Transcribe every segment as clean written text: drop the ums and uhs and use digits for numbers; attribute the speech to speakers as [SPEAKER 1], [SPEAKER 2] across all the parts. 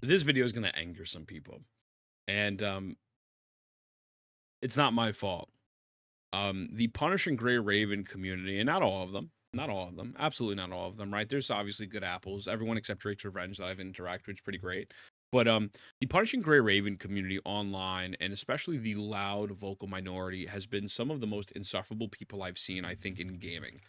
[SPEAKER 1] this video is going to anger some people, and it's not my fault. The Punisher and Grey Raven community, and not all of them, absolutely not all of them, right? There's obviously good apples. Everyone except Drake's Revenge that I've interacted with is pretty great. But the Punisher and Grey Raven community online, and especially the loud vocal minority, has been some of the most insufferable people I've seen, I think, in gaming.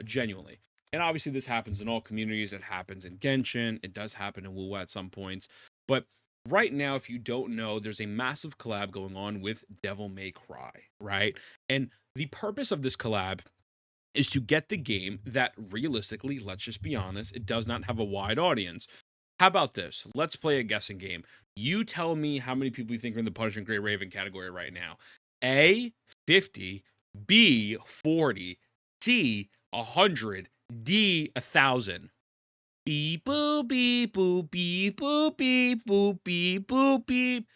[SPEAKER 1] Genuinely. And obviously this happens in all communities. It happens in Genshin. It does happen in WoW at some points. But right now, if you don't know, there's a massive collab going on with Devil May Cry, right? And the purpose of this collab is to get the game that realistically, let's just be honest, it does not have a wide audience. How about this? Let's play a guessing game. You tell me how many people you think are in the Punisher and Grey Raven category right now. A, 50, B, 40, C, 100, D, 1,000. Beep boop beep boop beep boop beep boop beep boop beep.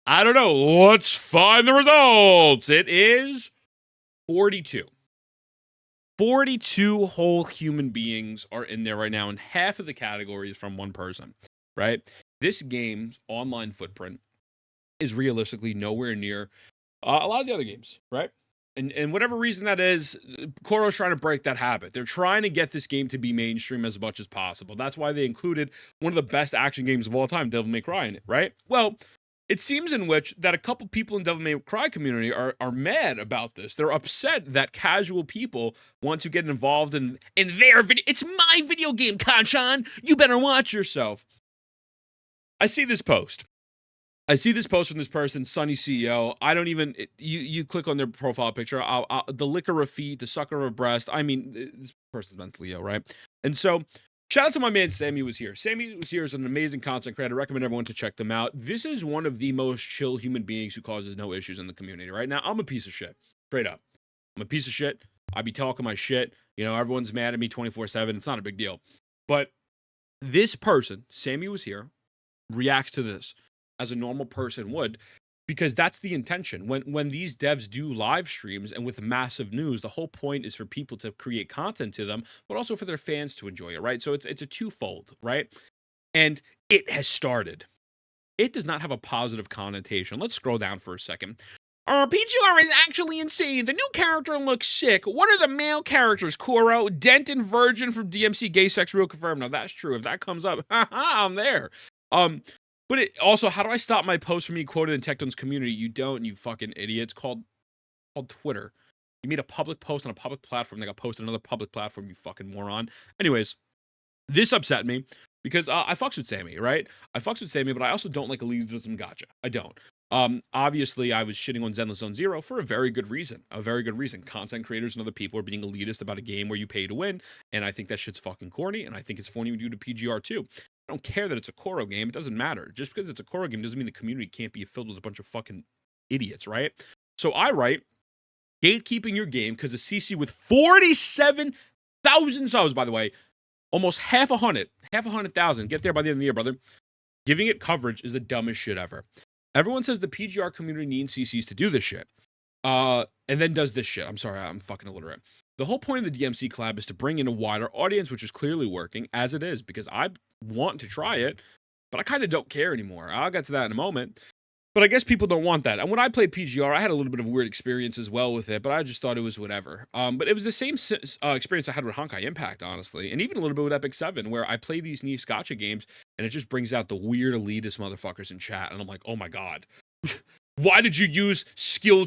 [SPEAKER 1] I don't know. Let's find the results. It is 42. 42 whole human beings are in there right now, and half of the category is from one person, right? This game's online footprint is realistically nowhere near a lot of the other games, right? And whatever reason that is, Koro's trying to break that habit. They're trying to get this game to be mainstream as much as possible. That's why they included one of the best action games of all time, Devil May Cry, in it, right? Well, it seems in which that a couple people in Devil May Cry community are mad about this. They're upset that casual people want to get involved in their video. It's my video game, Kanchan. You better watch yourself. I see this post. From this person, Sunny CEO. I don't even, you click on their profile picture, the liquor of feet, the sucker of breast. I mean, this person's mentally ill, right? And so, shout out to my man, Sammy Was Here. Sammy Was Here is an amazing content creator. I recommend everyone to check them out. This is one of the most chill human beings who causes no issues in the community, right? Now, I'm a piece of shit. Straight up. I'm a piece of shit. I be talking my shit. You know, everyone's mad at me 24/7. It's not a big deal. But this person, Sammy Was Here, reacts to this as a normal person would, because that's the intention. When these devs do live streams and with massive news, the whole point is for people to create content to them, but also for their fans to enjoy it, right? So it's a twofold, right? And it has started. It does not have a positive connotation. Let's scroll down for a second. PGR is actually insane. The new character looks sick. What are the male characters, Koro? Dent and Virgin from DMC Gay Sex Real Confirmed. Now that's true. If that comes up, I'm there. But it also, how do I stop my post from being quoted in Tecton's community? You don't, you fucking idiot. It's called Twitter. You made a public post on a public platform. They got posted on another public platform, you fucking moron. Anyways, this upset me because I fucks with Sammy, right? I fucks with Sammy, but I also don't like elitism gotcha. I don't. Obviously, I was shitting on Zenless Zone Zero for a very good reason. A very good reason. Content creators and other people are being elitist about a game where you pay to win, and I think that shit's fucking corny, and I think it's funny when you do to PGR too. I don't care that it's a Koro game. It doesn't matter. Just because it's a Koro game doesn't mean the community can't be filled with a bunch of fucking idiots, right? So I write, gatekeeping your game because a CC with 47,000 subs, by the way, almost half a hundred thousand. Get there by the end of the year, brother. Giving it coverage is the dumbest shit ever. Everyone says the PGR community needs CCs to do this shit. And then does this shit. I'm sorry, I'm fucking illiterate. The whole point of the DMC collab is to bring in a wider audience, which is clearly working, as it is, because I want to try it, but I kind of don't care anymore. I'll get to that in a moment. But I guess people don't want that. And when I played PGR, I had a little bit of a weird experience as well with it, but I just thought it was whatever. But it was the same experience I had with Honkai Impact, honestly, and even a little bit with Epic 7, where I play these niche gotcha games, and it just brings out the weird elitist motherfuckers in chat, and I'm like, oh my god. Why did you use skill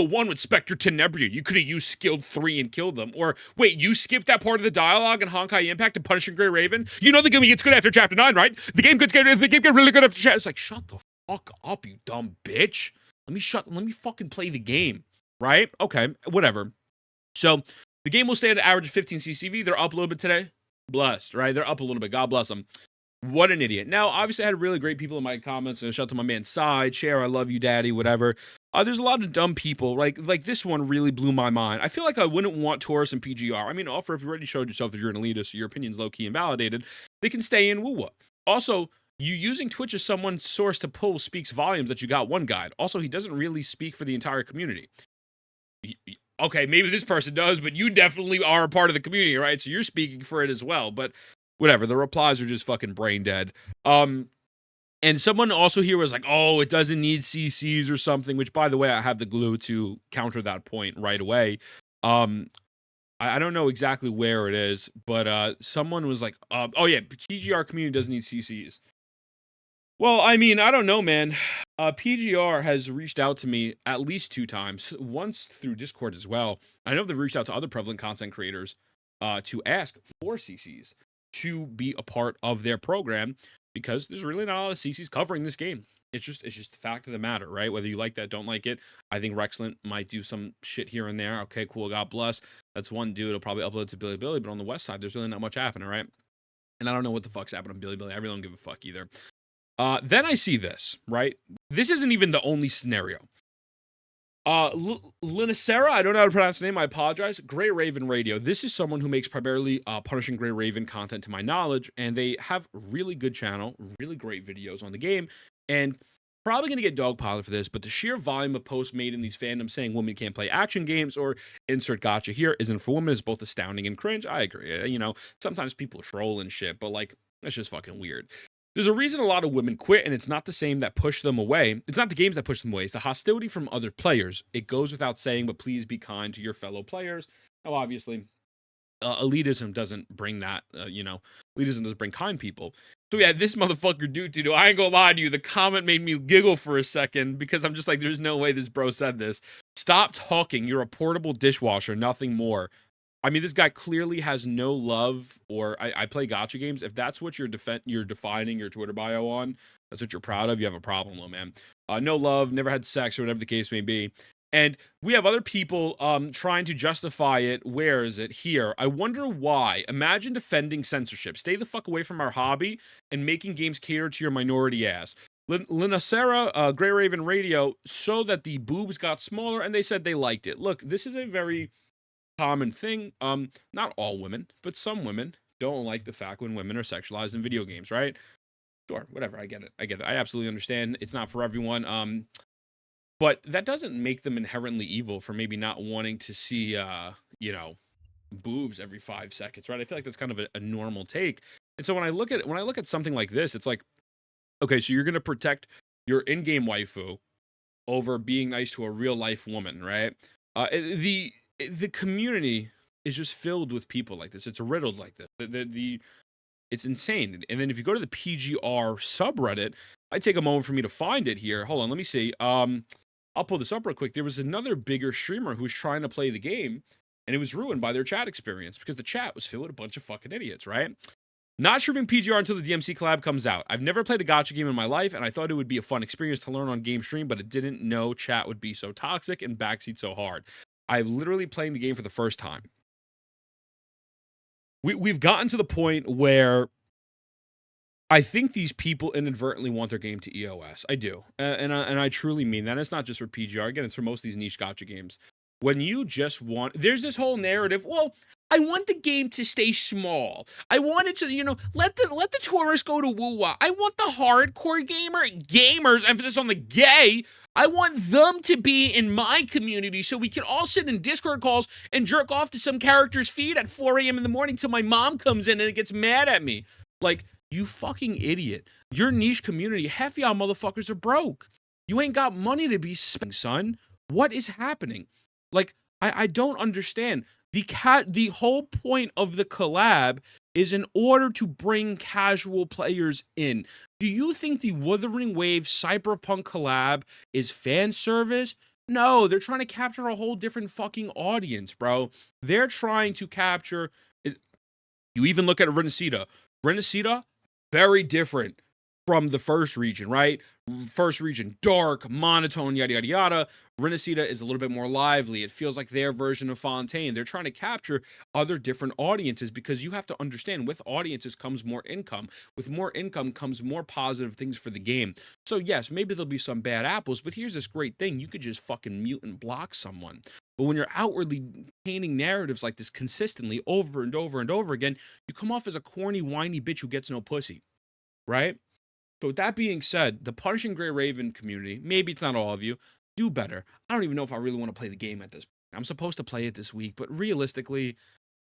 [SPEAKER 1] 1 with Spectre Tenebria? You could have used skill 3 and killed them. Or, wait, you skipped that part of the dialogue in Honkai Impact and Punishing Grey Raven? You know the game gets good after Chapter 9, right? The game gets really good after Chapter... It's like, shut the fuck up, you dumb bitch. Let me fucking play the game, right? Okay, whatever. So, the game will stay at an average of 15 CCV. They're up a little bit today. Blessed, right? They're up a little bit. God bless them. What an idiot. Now, obviously, I had really great people in my comments. And shout out to my man Side, Share, I love you, daddy, whatever. There's a lot of dumb people. Like this one really blew my mind. I feel like I wouldn't want Taurus and PGR. I mean, offer, if you already showed yourself that you're an elitist, so your opinion's low-key invalidated, they can stay in woo-woo. Also, you using Twitch as someone's source to pull speaks volumes that you got one guide. Also, he doesn't really speak for the entire community. Okay, maybe this person does, but you definitely are a part of the community, right? So you're speaking for it as well. But whatever, the replies are just fucking brain dead. And someone also here was like, oh, it doesn't need CCs or something, which, by the way, I have the glue to counter that point right away. I don't know exactly where it is, but someone was like, oh, yeah, PGR community doesn't need CCs. Well, I mean, I don't know, man. PGR has reached out to me at least 2 times, once through Discord as well. I know they've reached out to other prevalent content creators to ask for CCs to be a part of their program because there's really not a lot of CCs covering this game. It's just the fact of the matter, right? Whether you like that, don't like it. I think Rexlent might do some shit here and there. Okay, cool, God bless. That's one dude. He'll probably upload to Billy, but on the west side, there's really not much happening, right? And I don't know what the fuck's happening on Billy. I really don't give a fuck either. Then I see this, right? This isn't even the only scenario. Linicera, I don't know how to pronounce the name, I apologize. Grey Raven Radio. This is someone who makes primarily Punishing Grey Raven content to my knowledge, and they have really good channel, really great videos on the game, and probably going to get dogpiled for this, but the sheer volume of posts made in these fandoms saying women can't play action games or insert gotcha here isn't for women is both astounding and cringe. I agree. You know, sometimes people troll and shit, but like, that's just fucking weird. There's a reason a lot of women quit, and it's not the same that push them away. It's not the games that push them away. It's the hostility from other players. It goes without saying, but please be kind to your fellow players. Now, obviously, elitism doesn't bring that, elitism doesn't bring kind people. So yeah, this motherfucker dude, I ain't gonna lie to you, the comment made me giggle for a second because I'm just like, there's no way this bro said this. Stop talking. You're a portable dishwasher, nothing more. I mean, this guy clearly has no love, or I play gotcha games. If that's what you're defining your Twitter bio on, that's what you're proud of, you have a problem, little man. No love, never had sex, or whatever the case may be. And we have other people trying to justify it. Where is it? Here. I wonder why. Imagine defending censorship. Stay the fuck away from our hobby and making games cater to your minority ass. Linicera, Grey Raven Radio, showed that the boobs got smaller, and they said they liked it. Look, this is a very common thing. Not all women, but some women don't like the fact when women are sexualized in video games, right? Sure, whatever. I get it. I absolutely understand. It's not for everyone. But that doesn't make them inherently evil for maybe not wanting to see, boobs every 5 seconds, right? I feel like that's kind of a normal take. And so when I look at something like this, it's like, okay, so you're gonna protect your in-game waifu over being nice to a real life woman, right? The community is just filled with people like this. It's riddled like this. It's insane. And then if you go to the PGR subreddit, I take a moment for me to find it here. Hold on, let me see. I'll pull this up real quick. There was another bigger streamer who was trying to play the game, and it was ruined by their chat experience because the chat was filled with a bunch of fucking idiots, right? Not streaming PGR until the DMC Collab comes out. I've never played a gotcha game in my life, and I thought it would be a fun experience to learn on game stream, but I didn't know chat would be so toxic and backseat so hard. I'm literally playing the game for the first time. We've gotten to the point where I think these people inadvertently want their game to EOS. I do. And I truly mean that. It's not just for PGR. Again, it's for most of these niche gotcha games. When you just want... There's this whole narrative, well, I want the game to stay small. I want it to, let the tourists go to woo-wah. I want the hardcore gamers, emphasis on the gay, I want them to be in my community so we can all sit in Discord calls and jerk off to some character's feed at 4 a.m. in the morning till my mom comes in and it gets mad at me. Like, you fucking idiot. Your niche community, half y'all motherfuckers are broke. You ain't got money to be spending, son. What is happening? Like, I don't understand. The whole point of the collab is in order to bring casual players in. Do you think the Withering Wave Cyberpunk collab is fan service? No, they're trying to capture a whole different fucking audience, bro. They're trying to capture... You even look at Renacita. Renacita, very different from the first region, right? First region, dark, monotone, yada, yada, yada. Renacita is a little bit more lively. It feels like their version of Fontaine. They're trying to capture other different audiences because you have to understand with audiences comes more income. With more income comes more positive things for the game. So yes, maybe there'll be some bad apples, but here's this great thing. You could just fucking mute and block someone. But when you're outwardly painting narratives like this consistently over and over and over again, you come off as a corny, whiny bitch who gets no pussy, right? So with that being said, the Punishing Grey Raven community, maybe it's not all of you, do better. I don't even know if I really want to play the game at this point. I'm supposed to play it this week, but realistically,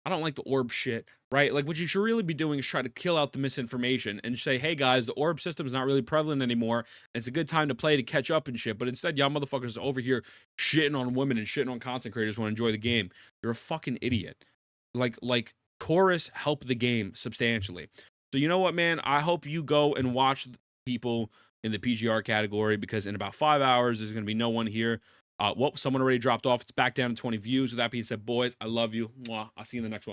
[SPEAKER 1] I don't like the orb shit, right? Like, what you should really be doing is try to kill out the misinformation and say, hey guys, the orb system is not really prevalent anymore. It's a good time to play to catch up and shit. But instead, y'all motherfuckers are over here shitting on women and shitting on content creators who want to enjoy the game. You're a fucking idiot. Like chorus help the game substantially. So you know what, man? I hope you go and watch people in the PGR category, because in about 5 hours, there's going to be no one here. Someone already dropped off. It's back down to 20 views. With that being said, boys, I love you. Mwah. I'll see you in the next one.